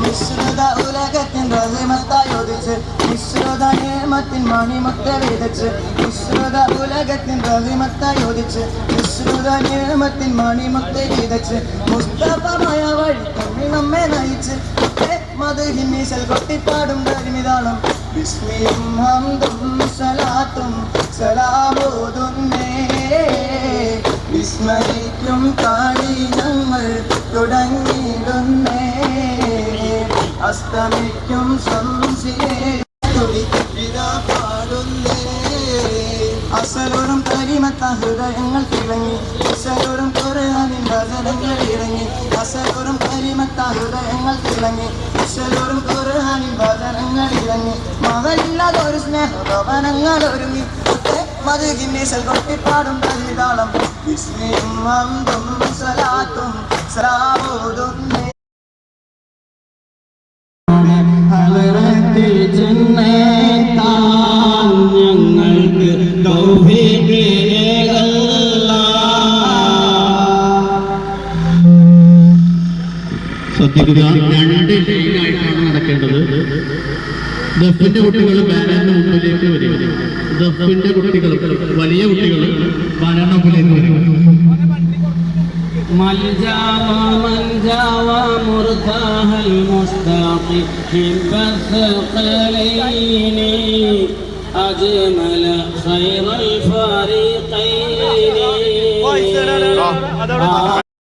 മിശ്രിത ഉലകത്തിൻ റഹിമത്തായോദിച്ച് മിശ്രിത നിയമത്തിൻ മണിമുക്ത വിതച്ച് മിശ്രിത ഉലകത്തിൻ റഹിമത്തായോദിച്ച് മിശ്രിത നിയമത്തിൻ മണിമുക്ത വിതച്ച് മുസ്തഫമായ വഴി തമ്മി നമ്മെ നയിച്ച് മധുഹിന്നീശൽ കൊട്ടിപ്പാടും പരിമിതാളം ബിസ്മിയും ഹംദും സലാത്തും സലാമോതുന്നേ വിസ്മയിക്കും കാളി ഞങ്ങൾ തുടങ്ങിയിടുന്നേ അസ്തമിക്കും പാടുന്നേ അസലോറും കരിമത്ത ഹൃദയങ്ങൾ തിളങ്ങി അസലോറും ഖുർആനിൻ വചനങ്ങൾ ഇറങ്ങി അസലോറും കരിമത്ത ഹൃദയങ്ങൾ തിളങ്ങി അസലോറും ഖുർആനിൻ വചനങ്ങൾ ഇറങ്ങി മകളില്ലാതൊരു സ്നേഹഭവനങ്ങൾ ഒരുങ്ങി മധുകിന്നീശൽ കൊട്ടിപ്പാടും പരിതാളം വിസ്മയും ഹംദും സലാത്തും സലാമോതുന്നേ ഹളറത്തിൽ ജന്നത്താൻ ഞങ്ങൾക്ക് തൗഹീദ് ശ്രദ്ധിക്കുക. രണ്ട് ലൈനായിട്ടാണ് നടക്കേണ്ടത്. ദഫിന്റെ കുട്ടികൾ ബാനറിന് മുമ്പിലേക്ക് വരിക. ദഫിന്റെ കുട്ടികൾ വലിയ കുട്ടികൾ ബാനറിന് മുമ്പിലേക്ക് വരിക. من جاوى مرتاح المشتاق حب الثقلين أجمل خير الفريقين